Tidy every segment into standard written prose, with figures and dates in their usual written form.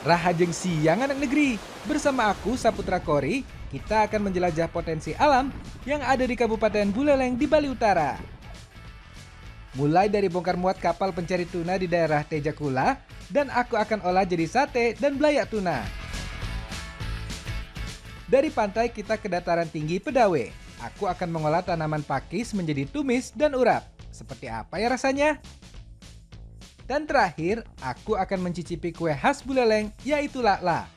Rahajeng siang anak negeri. Bersama aku Saputra Kori, kita akan menjelajah potensi alam yang ada di Kabupaten Buleleng di Bali Utara. Mulai dari bongkar muat kapal pencari tuna di daerah Tejakula, dan aku akan olah jadi sate dan belayak tuna. Dari pantai kita ke dataran tinggi Pedawe. Aku akan mengolah tanaman pakis menjadi tumis dan urap. Seperti apa ya rasanya? Dan terakhir, aku akan mencicipi kue khas Buleleng, yaitu lakla.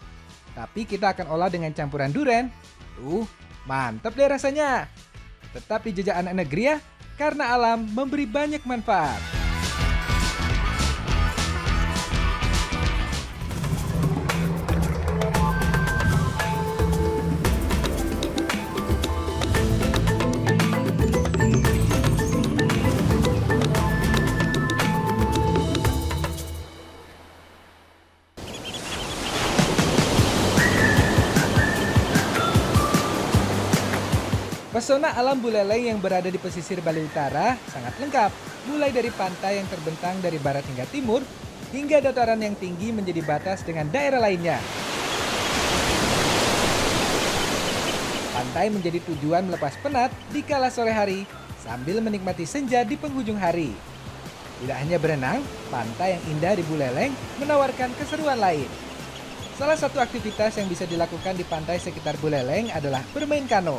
Tapi kita akan olah dengan campuran duren. Mantap deh rasanya. Tetap di jejak anak negeri ya, karena alam memberi banyak manfaat. Pesona alam Buleleng yang berada di pesisir Bali Utara sangat lengkap, mulai dari pantai yang terbentang dari barat hingga timur, hingga dataran yang tinggi menjadi batas dengan daerah lainnya. Pantai menjadi tujuan melepas penat di kala sore hari, sambil menikmati senja di penghujung hari. Tidak hanya berenang, pantai yang indah di Buleleng menawarkan keseruan lain. Salah satu aktivitas yang bisa dilakukan di pantai sekitar Buleleng adalah bermain kano.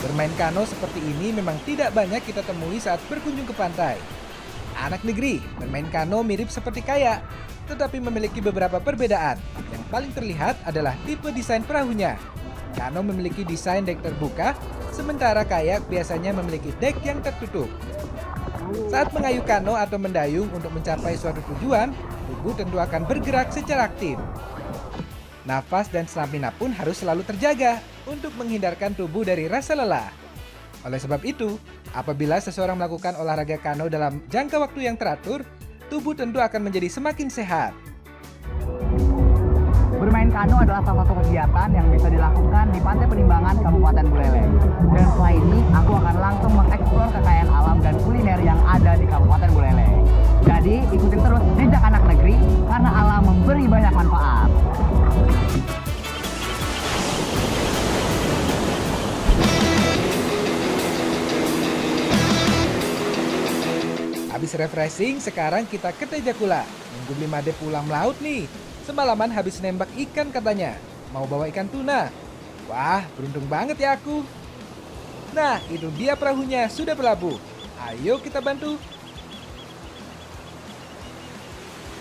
Bermain kano seperti ini memang tidak banyak kita temui saat berkunjung ke pantai. Anak negeri, bermain kano mirip seperti kayak, tetapi memiliki beberapa perbedaan. Yang paling terlihat adalah tipe desain perahunya. Kano memiliki desain dek terbuka, sementara kayak biasanya memiliki dek yang tertutup. Saat mengayuh kano atau mendayung untuk mencapai suatu tujuan, tubuh tentu akan bergerak secara aktif. Nafas dan stamina pun harus selalu terjaga untuk menghindarkan tubuh dari rasa lelah. Oleh sebab itu, apabila seseorang melakukan olahraga kano dalam jangka waktu yang teratur, tubuh tentu akan menjadi semakin sehat. Bermain kano adalah salah satu kegiatan yang bisa dilakukan di Pantai Penimbangan Kabupaten Buleleng. Dan setelah ini, aku akan langsung mengeksplor kekayaan alam dan kuliner yang ada di Kabupaten Buleleng. Jadi, ikutin terus jejak anak negeri karena alam memberi banyak manfaat. Habis refreshing, sekarang kita ke Tejakula. Nunggu Bli Made pulang melaut nih. Semalaman habis nembak ikan katanya. Mau bawa ikan tuna. Wah, beruntung banget ya aku. Nah, itu dia perahunya sudah berlabuh. Ayo kita bantu.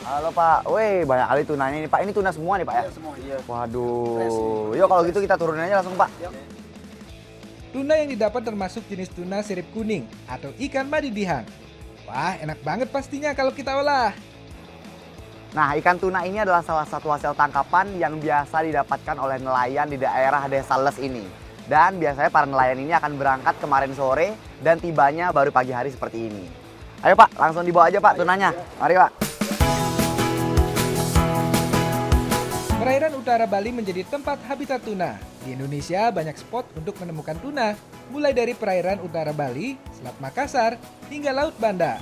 Halo Pak, weh banyak kali tunanya nih Pak. Ini tuna semua nih Pak ya? Iya semua, iya. Waduh, yuk kalau gitu kita turunin aja langsung Pak. Tuna yang didapat termasuk jenis tuna sirip kuning atau ikan madidihang. Wah, enak banget pastinya kalau kita olah. Nah, ikan tuna ini adalah salah satu hasil tangkapan yang biasa didapatkan oleh nelayan di daerah Desa Les ini. Dan biasanya para nelayan ini akan berangkat kemarin sore dan tibanya baru pagi hari seperti ini. Ayo Pak, langsung dibawa aja Pak tunanya. Mari Pak. Perairan utara Bali menjadi tempat habitat tuna. Di Indonesia banyak spot untuk menemukan tuna, mulai dari perairan utara Bali, Selat Makassar, hingga Laut Banda.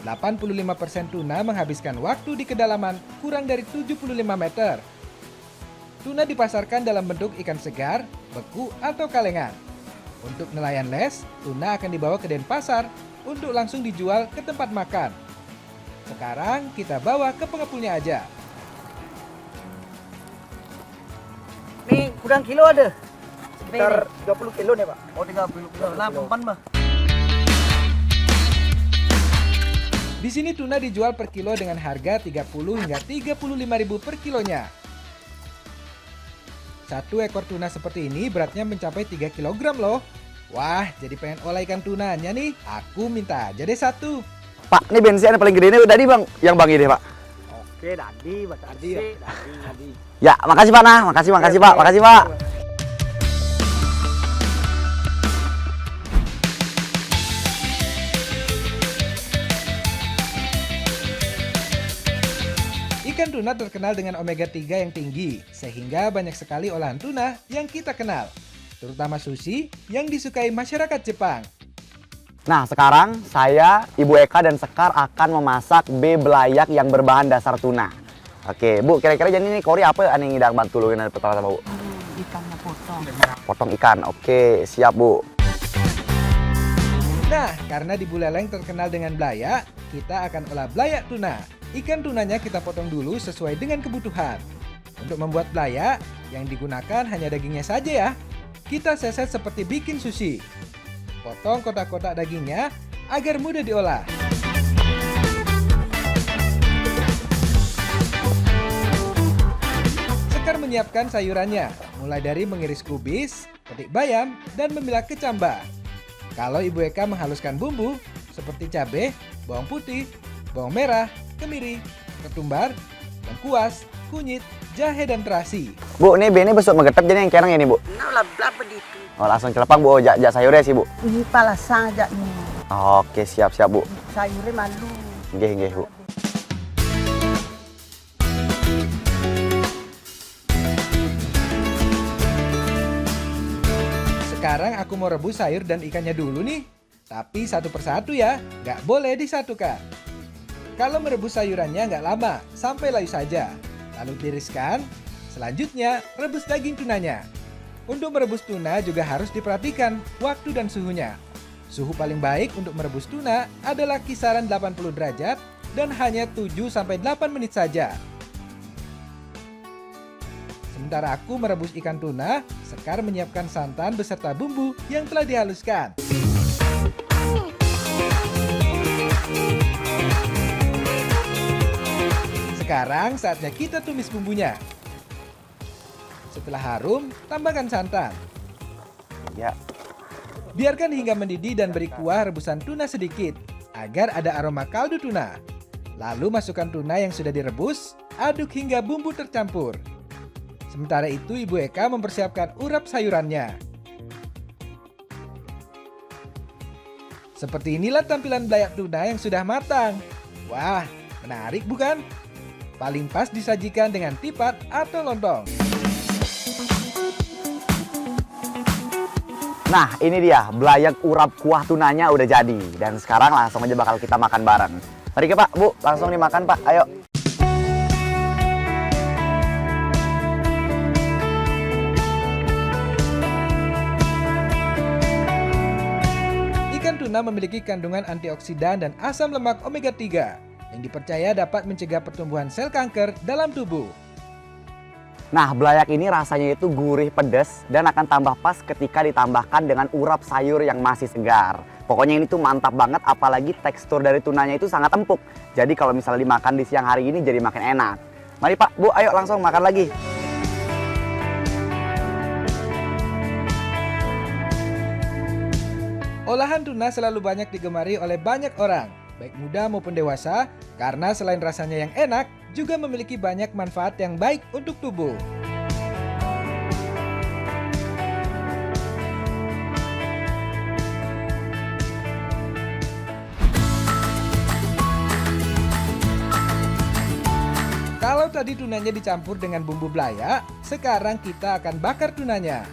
85% tuna menghabiskan waktu di kedalaman kurang dari 75 meter. Tuna dipasarkan dalam bentuk ikan segar, beku, atau kalengan. Untuk nelayan les, tuna akan dibawa ke Denpasar untuk langsung dijual ke tempat makan. Sekarang kita bawa ke pengepulnya aja. Ini udang kilo ada? Sekitar 30 kilo nih Pak. Oh 30 kilo. Nah umpan Mbak. Di sini tuna dijual per kilo dengan harga 30 hingga 35.000 per kilonya. Satu ekor tuna seperti ini beratnya mencapai 3 kg loh. Wah, jadi pengen olah ikan tunanya nih. Aku minta aja deh satu. Pak, ini bensin yang paling gede ini tadi Bang, yang Bang ini Pak. Oke, Dadi, Mas Dadi ya. Dadi. Ya, makasih Pak nah, makasih Pak, makasih Pak. Ikan tuna terkenal dengan omega 3 yang tinggi, sehingga banyak sekali olahan tuna yang kita kenal, terutama sushi yang disukai masyarakat Jepang. Nah, sekarang saya, Ibu Eka dan Sekar akan memasak B belayak yang berbahan dasar tuna. Oke, Bu, kira-kira jadi ini kori apa yang ngidak bantu lu ini pertama Bu? Ikannya potong. Potong ikan. Oke, siap, Bu. Nah, karena di Buleleng terkenal dengan belayak, kita akan olah belayak tuna. Ikan tunanya kita potong dulu sesuai dengan kebutuhan. Untuk membuat belayak, yang digunakan hanya dagingnya saja ya. Kita seset seperti bikin sushi. Potong kotak-kotak dagingnya agar mudah diolah. Sekar menyiapkan sayurannya, mulai dari mengiris kubis, petik bayam, dan memilah kecambah. Kalau Ibu Eka menghaluskan bumbu, seperti cabai, bawang putih, bawang merah, kemiri, ketumbar, lengkuas, kunyit, jahe, dan terasi. Bu, ini B ini besok megetep jadi yang kerang ya nih, Bu? Nah, lah berapa itu? Oh, langsung celepang, Bu. Jak sayurnya sih, Bu. Ini palasang aja nih. Oke, siap, Bu. Sayurnya malu. Nggih, Bu. Sekarang aku mau rebus sayur dan ikannya dulu nih. Tapi satu persatu ya, nggak boleh disatukan. Kalau merebus sayurannya nggak lama, sampai layu saja. Lalu tiriskan. Selanjutnya, rebus daging tunanya. Untuk merebus tuna juga harus diperhatikan waktu dan suhunya. Suhu paling baik untuk merebus tuna adalah kisaran 80 derajat dan hanya 7-8 menit saja. Sementara aku merebus ikan tuna, Sekar menyiapkan santan beserta bumbu yang telah dihaluskan. Sekarang saatnya kita tumis bumbunya. Setelah harum, tambahkan santan. Ya. Biarkan hingga mendidih dan beri kuah rebusan tuna sedikit, agar ada aroma kaldu tuna. Lalu masukkan tuna yang sudah direbus, aduk hingga bumbu tercampur. Sementara itu Ibu Eka mempersiapkan urap sayurannya. Seperti inilah tampilan belayak tuna yang sudah matang. Wah, menarik bukan? Paling pas disajikan dengan tipat atau lontong. Nah, ini dia belayak urap kuah tunanya udah jadi. Dan sekarang langsung aja bakal kita makan bareng. Mari ke Pak, Bu, langsung dimakan Pak, ayo. Ikan tuna memiliki kandungan antioksidan dan asam lemak omega 3 yang dipercaya dapat mencegah pertumbuhan sel kanker dalam tubuh. Nah, belayak ini rasanya itu gurih pedas dan akan tambah pas ketika ditambahkan dengan urap sayur yang masih segar. Pokoknya ini tuh mantap banget, apalagi tekstur dari tunanya itu sangat empuk. Jadi kalau misalnya dimakan di siang hari ini jadi makin enak. Mari Pak, Bu, ayo langsung makan lagi. Olahan tuna selalu banyak digemari oleh banyak orang, baik muda maupun dewasa, karena selain rasanya yang enak, juga memiliki banyak manfaat yang baik untuk tubuh. Kalau tadi tunanya dicampur dengan bumbu belayak, sekarang kita akan bakar tunanya.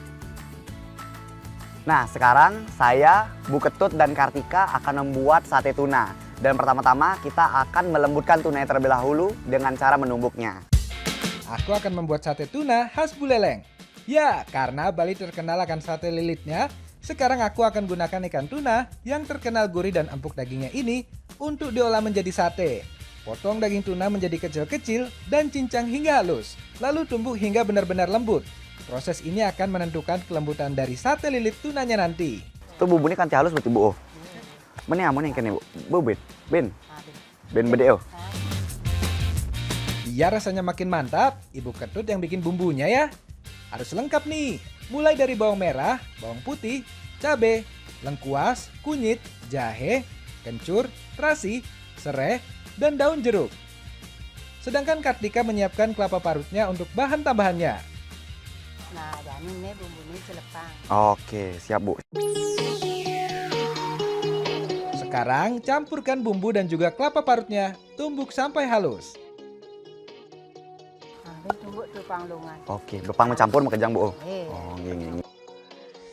Nah, sekarang saya, Bu Ketut, dan Kartika akan membuat sate tuna. Dan pertama-tama kita akan melembutkan tunanya terlebih dahulu dengan cara menumbuknya. Aku akan membuat sate tuna khas Buleleng. Ya, karena Bali terkenal akan sate lilitnya, sekarang aku akan gunakan ikan tuna yang terkenal gurih dan empuk dagingnya ini untuk diolah menjadi sate. Potong daging tuna menjadi kecil-kecil dan cincang hingga halus, lalu tumbuk hingga benar-benar lembut. Proses ini akan menentukan kelembutan dari sate lilit tunanya nanti. Tuh bumbunya kan halus berarti, Bu. Mana yang kene, Bu? Bu, Ben bede. Biar rasanya makin mantap, Ibu Ketut yang bikin bumbunya ya. Harus lengkap nih, mulai dari bawang merah, bawang putih, cabai, lengkuas, kunyit, jahe, kencur, terasi, serai, dan daun jeruk. Sedangkan Kartika menyiapkan kelapa parutnya untuk bahan tambahannya. Nah, jadi ini bumbunya celepang. Oke, siap, Bu. Sekarang campurkan bumbu dan juga kelapa parutnya, tumbuk sampai halus. Nah, tumbuk tuh panglungan. Oke, bepang mencampur makejang, Bu. Eh. Oh, gini.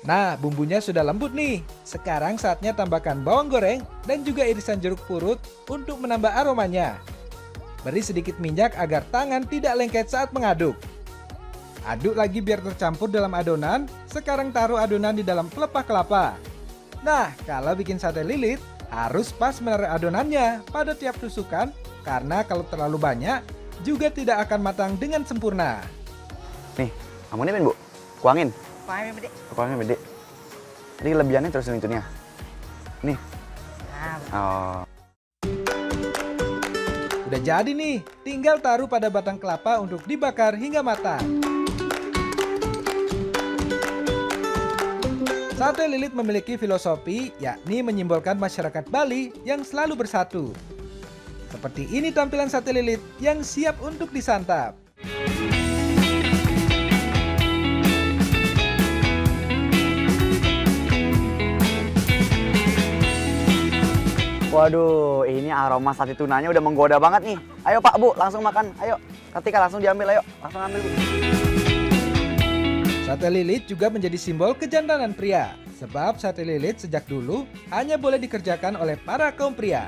Nah, bumbunya sudah lembut nih. Sekarang saatnya tambahkan bawang goreng dan juga irisan jeruk purut untuk menambah aromanya. Beri sedikit minyak agar tangan tidak lengket saat mengaduk. Aduk lagi biar tercampur dalam adonan. Sekarang taruh adonan di dalam pelepah kelapa. Nah, kalau bikin sate lilit, harus pas menaruh adonannya pada tiap tusukan, karena kalau terlalu banyak, juga tidak akan matang dengan sempurna. Nih, kamu nih Bu, kuangin. Kuangin, Bede. Kuangin Bede. Jadi kelebihannya terus itunya. Nih. Nah, Oh. Udah jadi nih, tinggal taruh pada batang kelapa untuk dibakar hingga matang. Sate lilit memiliki filosofi, yakni menyimbolkan masyarakat Bali yang selalu bersatu. Seperti ini tampilan sate lilit yang siap untuk disantap. Waduh, ini aroma sate tunanya udah menggoda banget nih. Ayo Pak, Bu, langsung makan. Ayo, ketika langsung diambil, ayo. Langsung ambil, Bu. Sate lilit juga menjadi simbol kejantanan pria. Sebab sate lilit sejak dulu hanya boleh dikerjakan oleh para kaum pria.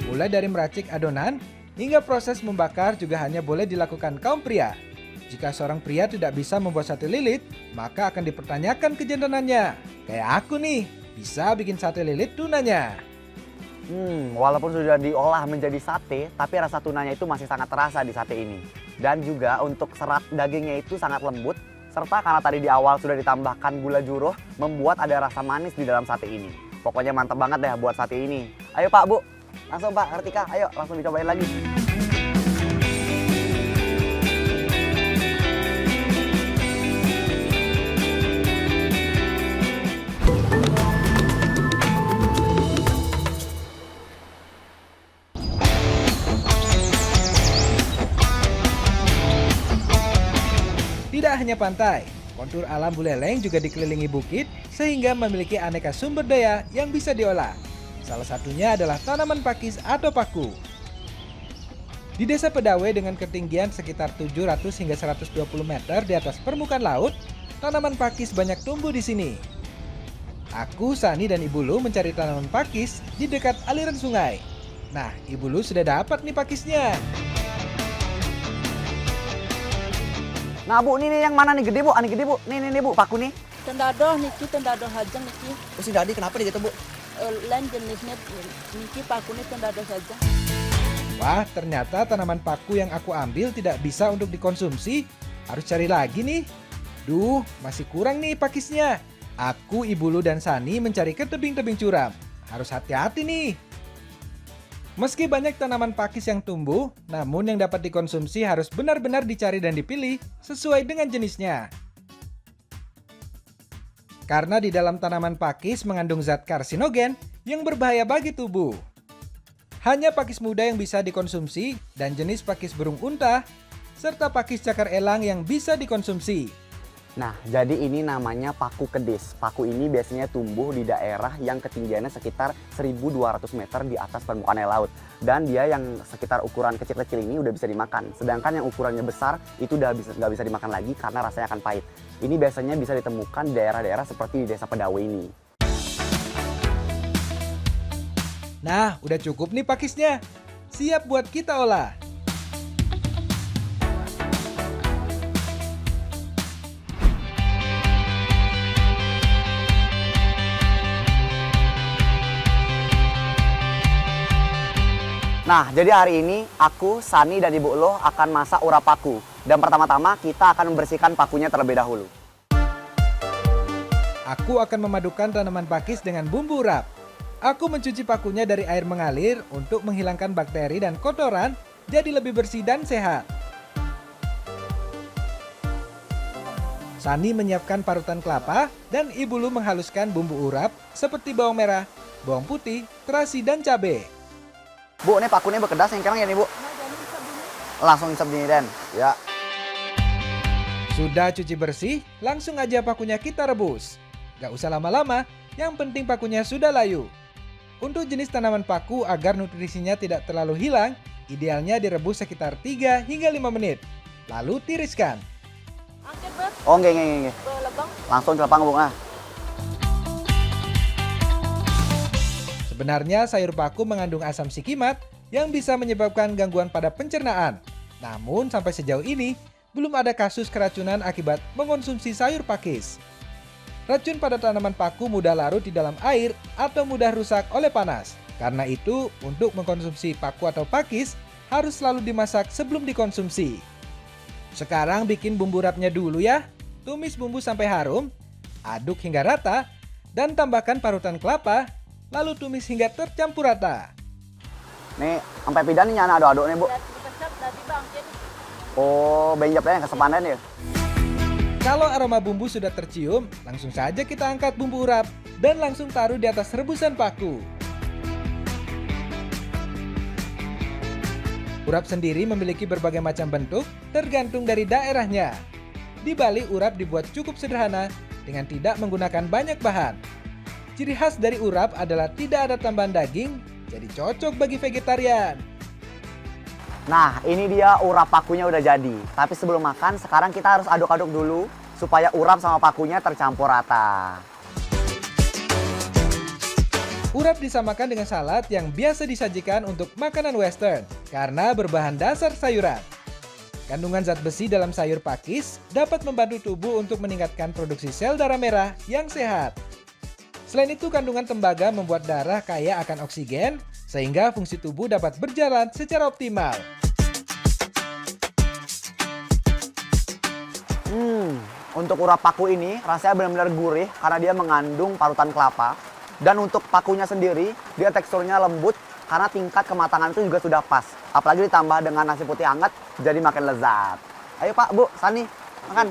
Mulai dari meracik adonan, hingga proses membakar juga hanya boleh dilakukan kaum pria. Jika seorang pria tidak bisa membuat sate lilit, maka akan dipertanyakan kejantanannya. Kayak aku nih, bisa bikin sate lilit tunanya. Walaupun sudah diolah menjadi sate, tapi rasa tunanya itu masih sangat terasa di sate ini. Dan juga untuk serat dagingnya itu sangat lembut, serta karena tadi di awal sudah ditambahkan gula juruh, membuat ada rasa manis di dalam sate ini. Pokoknya mantap banget deh buat sate ini. Ayo Pak, Bu, langsung Pak, Kartika, ayo langsung dicobain lagi. Tidak hanya pantai, kontur alam Buleleng juga dikelilingi bukit sehingga memiliki aneka sumber daya yang bisa diolah. Salah satunya adalah tanaman pakis atau paku. Di Desa Pedawe dengan ketinggian sekitar 700 hingga 120 meter di atas permukaan laut, tanaman pakis banyak tumbuh di sini. Aku, Sani, dan Ibu Lu mencari tanaman pakis di dekat aliran sungai. Nah, Ibu Lu sudah dapat nih pakisnya. Nah Bu, ini yang mana nih gede Bu? Ani gede Bu. Nih Bu, paku nih. Tendadoh niki, tendadoh hajang niki. Terus si Dadi kenapa dia gitu Bu? Lain jenisnya niki pakunya tendadoh saja. Wah, ternyata tanaman paku yang aku ambil tidak bisa untuk dikonsumsi. Harus cari lagi nih. Duh, masih kurang nih pakisnya. Aku, Ibu Lu, dan Sani mencari ke tebing-tebing curam. Harus hati-hati nih. Meski banyak tanaman pakis yang tumbuh, namun yang dapat dikonsumsi harus benar-benar dicari dan dipilih sesuai dengan jenisnya. Karena di dalam tanaman pakis mengandung zat karsinogen yang berbahaya bagi tubuh. Hanya pakis muda yang bisa dikonsumsi dan jenis pakis burung unta, serta pakis cakar elang yang bisa dikonsumsi. Nah, jadi ini namanya paku kedis. Paku ini biasanya tumbuh di daerah yang ketinggiannya sekitar 1.200 meter di atas permukaan air laut. Dan dia yang sekitar ukuran kecil-kecil ini udah bisa dimakan. Sedangkan yang ukurannya besar itu udah nggak bisa dimakan lagi karena rasanya akan pahit. Ini biasanya bisa ditemukan di daerah-daerah seperti di Desa Pedawe ini. Nah, udah cukup nih pakisnya. Siap buat kita olah. Nah, jadi hari ini aku, Sani, dan Ibu Lo akan masak urap paku. Dan pertama-tama kita akan membersihkan pakunya terlebih dahulu. Aku akan memadukan tanaman pakis dengan bumbu urap. Aku mencuci pakunya dari air mengalir untuk menghilangkan bakteri dan kotoran jadi lebih bersih dan sehat. Sani menyiapkan parutan kelapa dan Ibu Lu menghaluskan bumbu urap seperti bawang merah, bawang putih, terasi, dan cabai. Bu, ini pakunya bekedas yang sekarang ya nih Bu? Langsung isep gini Den. Ya. Sudah cuci bersih, langsung aja pakunya kita rebus. Gak usah lama-lama, yang penting pakunya sudah layu. Untuk jenis tanaman paku agar nutrisinya tidak terlalu hilang, idealnya direbus sekitar 3 hingga 5 menit. Lalu tiriskan. Angkat bet. Oh, nggih. Ke Lebang. Langsung Cilepang, Bu. Ah. Sebenarnya sayur paku mengandung asam sikimat yang bisa menyebabkan gangguan pada pencernaan. Namun sampai sejauh ini belum ada kasus keracunan akibat mengonsumsi sayur pakis. Racun pada tanaman paku mudah larut di dalam air atau mudah rusak oleh panas. Karena itu, untuk mengkonsumsi paku atau pakis harus selalu dimasak sebelum dikonsumsi. Sekarang bikin bumbu rapnya dulu ya. Tumis bumbu sampai harum, aduk hingga rata, dan tambahkan parutan kelapa, lalu tumis hingga tercampur rata. Nih, sampai pidan nih nyana aduk-aduk nih, Bu. Dipesap dari bangkit. Oh, benjapnya yang kesepanan ya. Kalau aroma bumbu sudah tercium, langsung saja kita angkat bumbu urap dan langsung taruh di atas rebusan paku. Urap sendiri memiliki berbagai macam bentuk tergantung dari daerahnya. Di Bali, urap dibuat cukup sederhana dengan tidak menggunakan banyak bahan. Ciri khas dari urap adalah tidak ada tambahan daging, jadi cocok bagi vegetarian. Nah, ini dia urap pakunya udah jadi. Tapi sebelum makan, sekarang kita harus aduk-aduk dulu supaya urap sama pakunya tercampur rata. Urap disamakan dengan salad yang biasa disajikan untuk makanan western karena berbahan dasar sayuran. Kandungan zat besi dalam sayur pakis dapat membantu tubuh untuk meningkatkan produksi sel darah merah yang sehat. Selain itu, kandungan tembaga membuat darah kaya akan oksigen sehingga fungsi tubuh dapat berjalan secara optimal. Untuk urap paku ini rasanya benar-benar gurih karena dia mengandung parutan kelapa. Dan untuk pakunya sendiri, dia teksturnya lembut karena tingkat kematangan itu juga sudah pas. Apalagi ditambah dengan nasi putih hangat, jadi makin lezat. Ayo Pak, Bu, Sani, makan.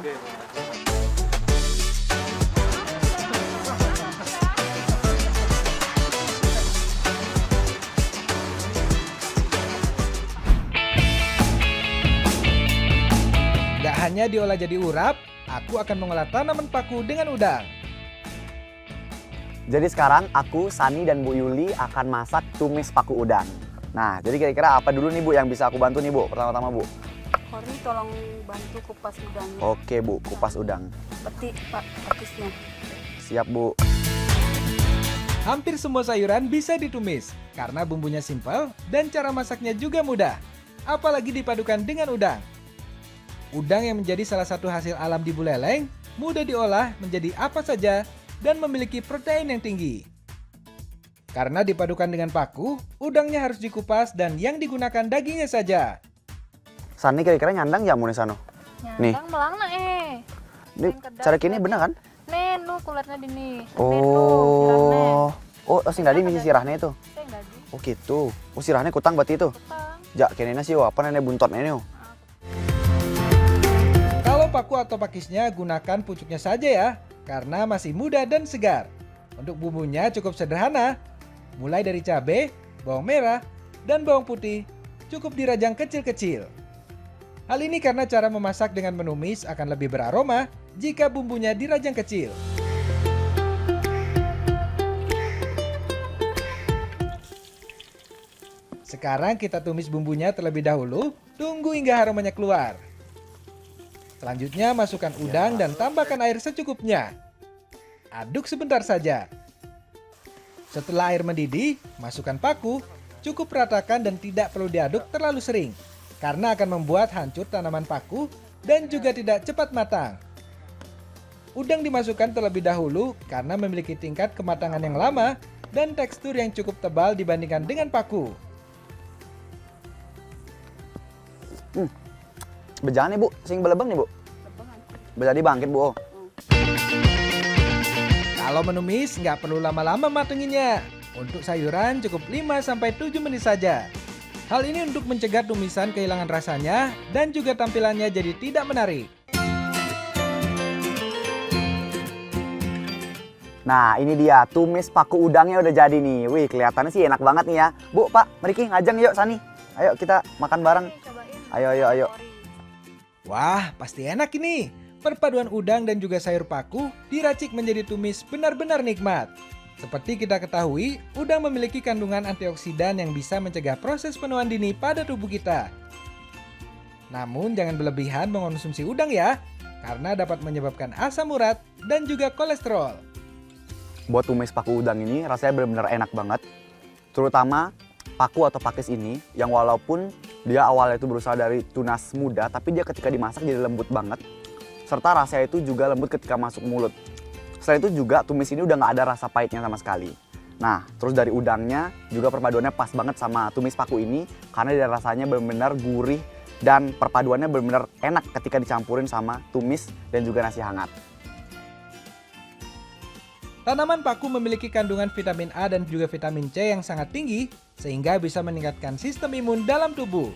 Gak hanya diolah jadi urap, aku akan mengolah tanaman paku dengan udang. Jadi sekarang aku, Sani, dan Bu Yuli akan masak tumis paku udang. Nah, jadi kira-kira apa dulu nih Bu yang bisa aku bantu nih Bu, pertama-tama Bu? Kori tolong bantu kupas udangnya. Oke Bu, kupas udang. Petik Pak pakisnya. Siap Bu. Hampir semua sayuran bisa ditumis karena bumbunya simpel dan cara masaknya juga mudah. Apalagi dipadukan dengan udang. Udang yang menjadi salah satu hasil alam di Buleleng mudah diolah menjadi apa saja dan memiliki protein yang tinggi. Karena dipadukan dengan paku, udangnya harus dikupas dan yang digunakan dagingnya saja. Sani kira-kira nyandang jamu nih Sano? Nih. Nyandang melangna Ini cara kini bener kan? Nih, nu kulitnya dini. Oh, sing tadi misi sirahnya itu. Sing dadi. Oh gitu. Oh sirahnya kutang berarti itu. Kutang. Jak kene sih apa nenek buntotnya nih. Kalau paku atau pakisnya gunakan pucuknya saja ya, karena masih muda dan segar. Untuk bumbunya cukup sederhana, mulai dari cabai, bawang merah, dan bawang putih, cukup dirajang kecil-kecil. Hal ini karena cara memasak dengan menumis akan lebih beraroma jika bumbunya dirajang kecil. Sekarang kita tumis bumbunya terlebih dahulu, tunggu hingga aromanya keluar. Selanjutnya masukkan udang dan tambahkan air secukupnya. Aduk sebentar saja. Setelah air mendidih, masukkan paku, cukup ratakan dan tidak perlu diaduk terlalu sering, karena akan membuat hancur tanaman paku dan juga tidak cepat matang. Udang dimasukkan terlebih dahulu karena memiliki tingkat kematangan yang lama dan tekstur yang cukup tebal dibandingkan dengan paku. Bejaan nih Bu, sing belebeng nih Bu. Jadi bangkit Bu. Kalau menumis nggak perlu lama-lama matenginnya. Untuk sayuran cukup 5-7 menit saja. Hal ini untuk mencegah tumisan kehilangan rasanya dan juga tampilannya jadi tidak menarik. Nah ini dia, tumis paku udangnya udah jadi nih. Wih kelihatannya sih enak banget nih ya. Bu, Pak, mari ngajang yuk Sani. Ayo kita makan bareng. Ayo. Wah, pasti enak ini. Perpaduan udang dan juga sayur paku diracik menjadi tumis benar-benar nikmat. Seperti kita ketahui, udang memiliki kandungan antioksidan yang bisa mencegah proses penuaan dini pada tubuh kita. Namun jangan berlebihan mengonsumsi udang ya. karena dapat menyebabkan asam urat dan juga kolesterol. Buat tumis paku udang ini rasanya benar-benar enak banget. Terutama paku atau pakis ini yang walaupun dia awalnya itu berusaha dari tunas muda, tapi dia ketika dimasak jadi lembut banget. Serta rasanya itu juga lembut ketika masuk mulut. Selain itu juga tumis ini udah nggak ada rasa pahitnya sama sekali. Nah, terus dari udangnya juga perpaduannya pas banget sama tumis paku ini karena dia rasanya benar-benar gurih dan perpaduannya benar-benar enak ketika dicampurin sama tumis dan juga nasi hangat. Tanaman paku memiliki kandungan vitamin A dan juga vitamin C yang sangat tinggi sehingga bisa meningkatkan sistem imun dalam tubuh.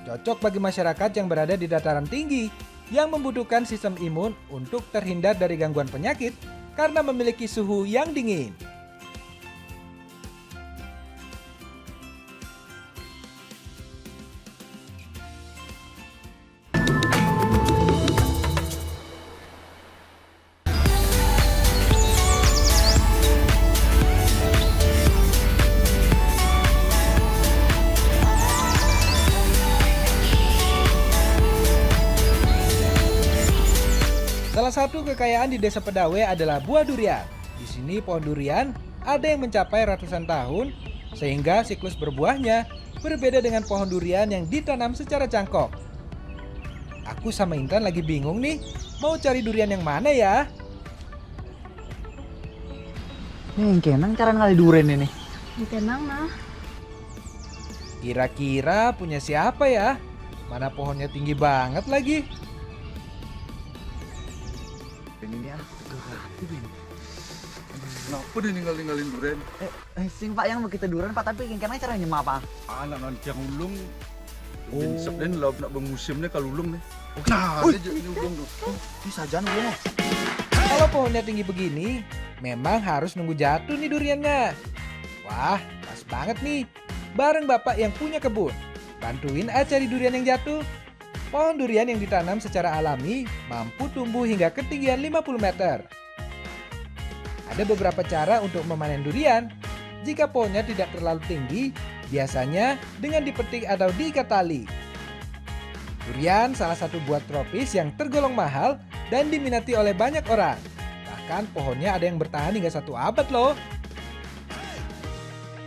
Cocok bagi masyarakat yang berada di dataran tinggi yang membutuhkan sistem imun untuk terhindar dari gangguan penyakit karena memiliki suhu yang dingin. Salah satu kekayaan di Desa Pedawe adalah buah durian. Di sini pohon durian ada yang mencapai ratusan tahun, sehingga siklus berbuahnya berbeda dengan pohon durian yang ditanam secara cangkok. Aku sama Intan lagi bingung nih, mau cari durian yang mana ya? Nih, kenang cara ngali durian ini. Tenang nah. Kira-kira punya siapa ya? Mana pohonnya tinggi banget lagi? Ini dia. Kenapa dia ninggalin durian? Sing Pak yang mau kita durian Pak, tapi kenang cara nyema Pak. Anak nanti yang ulung. Oh. Binsep dan laut nak bermusimnya kalau ulung nih. Nah, dia jadi ulung tuh. Ini saja ya. Kalau pohonnya tinggi begini, memang harus nunggu jatuh nih duriannya. Wah, pas banget nih. Bareng bapak yang punya kebun. Bantuin aja cari durian yang jatuh. Pohon durian yang ditanam secara alami mampu tumbuh hingga ketinggian 50 meter. Ada beberapa cara untuk memanen durian. Jika pohonnya tidak terlalu tinggi, biasanya dengan dipetik atau diikat tali. Durian salah satu buah tropis yang tergolong mahal dan diminati oleh banyak orang. Bahkan pohonnya ada yang bertahan hingga 1 abad loh.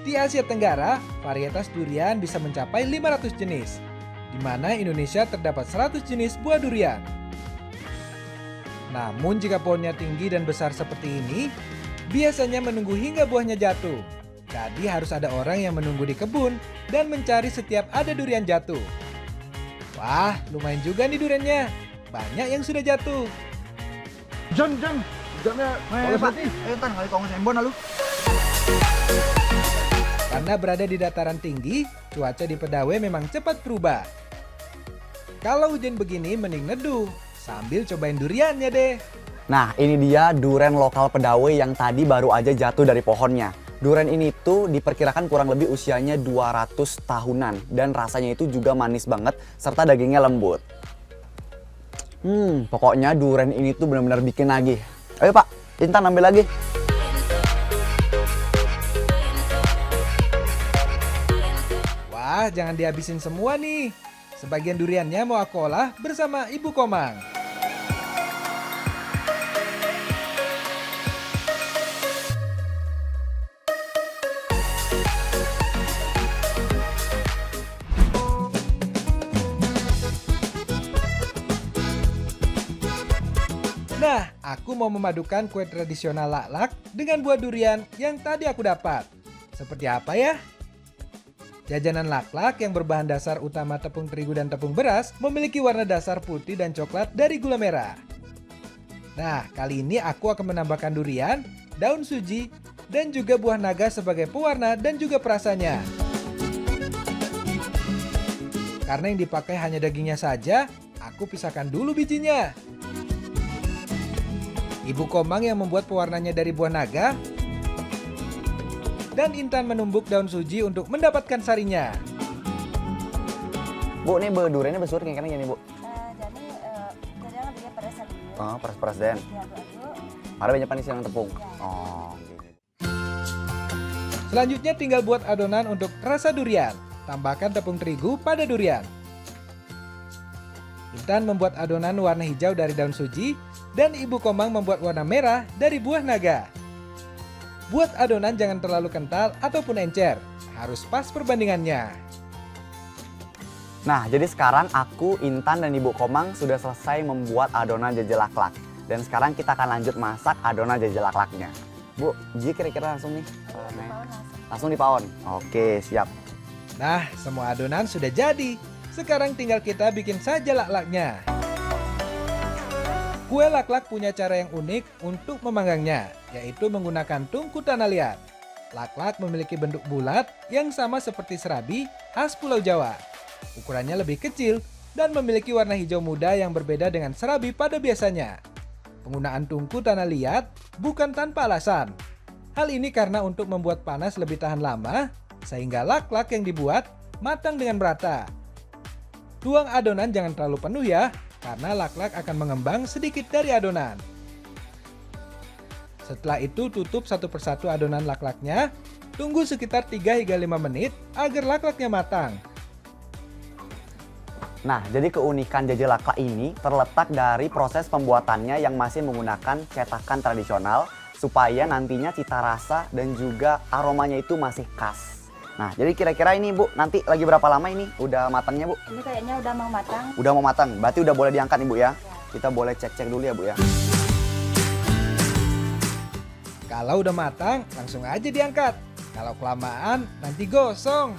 Di Asia Tenggara, varietas durian bisa mencapai 500 jenis, di mana Indonesia terdapat 100 jenis buah durian. Namun jika pohonnya tinggi dan besar seperti ini, biasanya menunggu hingga buahnya jatuh. Jadi harus ada orang yang menunggu di kebun dan mencari setiap ada durian jatuh. Wah, lumayan juga nih duriannya. Banyak yang sudah jatuh. Jangan. Pak, ayo Tan, kali kongres embon lalu. Karena berada di dataran tinggi, cuaca di Pedawe memang cepat berubah. Kalau hujan begini mending neduh, sambil cobain duriannya deh. Nah, ini dia durian lokal Pedawe yang tadi baru aja jatuh dari pohonnya. Durian ini tuh diperkirakan kurang lebih usianya 200 tahunan dan rasanya itu juga manis banget serta dagingnya lembut. Pokoknya durian ini tuh benar-benar bikin nagih. Ayo Pak, Intan ambil lagi. Wah, jangan dihabisin semua nih. Sebagian duriannya mau aku olah bersama Ibu Komang. Nah, aku mau memadukan kue tradisional laklak dengan buah durian yang tadi aku dapat. Seperti apa ya? Jajanan laklak yang berbahan dasar utama tepung terigu dan tepung beras memiliki warna dasar putih dan coklat dari gula merah. Nah, kali ini aku akan menambahkan durian, daun suji, dan juga buah naga sebagai pewarna dan juga perasanya. Karena yang dipakai hanya dagingnya saja, aku pisahkan dulu bijinya. Ibu Komang yang membuat pewarnanya dari buah naga, dan Intan menumbuk daun suji untuk mendapatkan sarinya. Bu, ini duriannya besar kayak gini Bu. Jadi lebih pedas dulu. Oh, peras-peras den. Diaduk-aduk. Ada banyak panis yang tepung. Oh, gini. Selanjutnya tinggal buat adonan untuk rasa durian. Tambahkan tepung terigu pada durian. Intan membuat adonan warna hijau dari daun suji, dan Ibu Komang membuat warna merah dari buah naga. Buat adonan jangan terlalu kental ataupun encer, harus pas perbandingannya. Nah, jadi sekarang aku, Intan, dan Ibu Komang sudah selesai membuat adonan jajah laklak. Dan sekarang kita akan lanjut masak adonan jajah laklaknya. Bu, Ji kira-kira langsung nih? Langsung dipaon? Oke, siap. Nah, semua adonan sudah jadi. Sekarang tinggal kita bikin saja laklaknya. Kue laklak punya cara yang unik untuk memanggangnya, yaitu menggunakan tungku tanah liat. Laklak memiliki bentuk bulat yang sama seperti serabi khas Pulau Jawa. Ukurannya lebih kecil dan memiliki warna hijau muda yang berbeda dengan serabi pada biasanya. Penggunaan tungku tanah liat bukan tanpa alasan. Hal ini karena untuk membuat panas lebih tahan lama, sehingga laklak yang dibuat matang dengan merata. Tuang adonan jangan terlalu penuh ya, karena laklak akan mengembang sedikit dari adonan. Setelah itu tutup satu persatu adonan laklaknya, tunggu sekitar 3 hingga 5 menit agar laklaknya matang. Nah, jadi keunikan jajah laklak ini terletak dari proses pembuatannya yang masih menggunakan cetakan tradisional supaya nantinya cita rasa dan juga aromanya itu masih khas. Nah, jadi kira-kira ini Bu, nanti lagi berapa lama ini udah matangnya Bu? Ini kayaknya udah mau matang. Udah mau matang, berarti udah boleh diangkat nih Bu ya? Kita boleh cek-cek dulu ya Bu ya? Kalau udah matang, langsung aja diangkat. Kalau kelamaan, nanti gosong.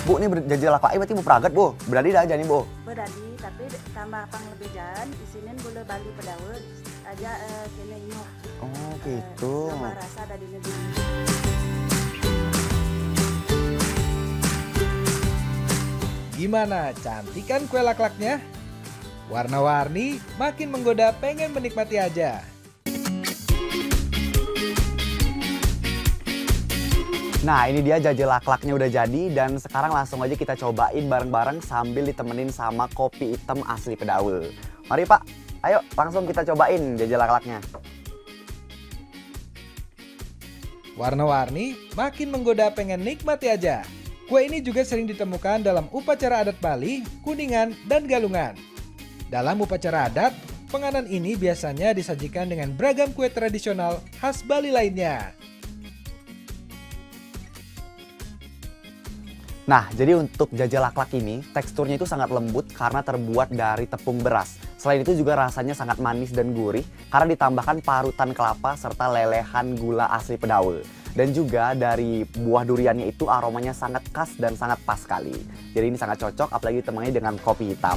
Bu, ini jajah laklak berarti Bu peragat Bu? Berarti dah aja nih Bu? Beradi, tapi tambah pang lebih jalan. Di sini boleh bali pedawe aja kena nyok. Oh gitu. Tambah rasa dari negeri. Gimana, cantik kan kue laklaknya? Warna-warni, makin menggoda pengen menikmati aja. Nah, ini dia jajah laklaknya udah jadi dan sekarang langsung aja kita cobain bareng-bareng sambil ditemenin sama kopi hitam asli Pedawe. Mari Pak, ayo langsung kita cobain jajah laklaknya. Warna-warni, makin menggoda pengen nikmati aja. Kue ini juga sering ditemukan dalam upacara adat Bali, Kuningan, dan Galungan. Dalam upacara adat, penganan ini biasanya disajikan dengan beragam kue tradisional khas Bali lainnya. Nah, jadi untuk jajah laklak ini, teksturnya itu sangat lembut karena terbuat dari tepung beras. Selain itu juga rasanya sangat manis dan gurih karena ditambahkan parutan kelapa serta lelehan gula asli Pedawe. Dan juga dari buah duriannya itu aromanya sangat khas dan sangat pas sekali. Jadi ini sangat cocok apalagi ditemani dengan kopi hitam.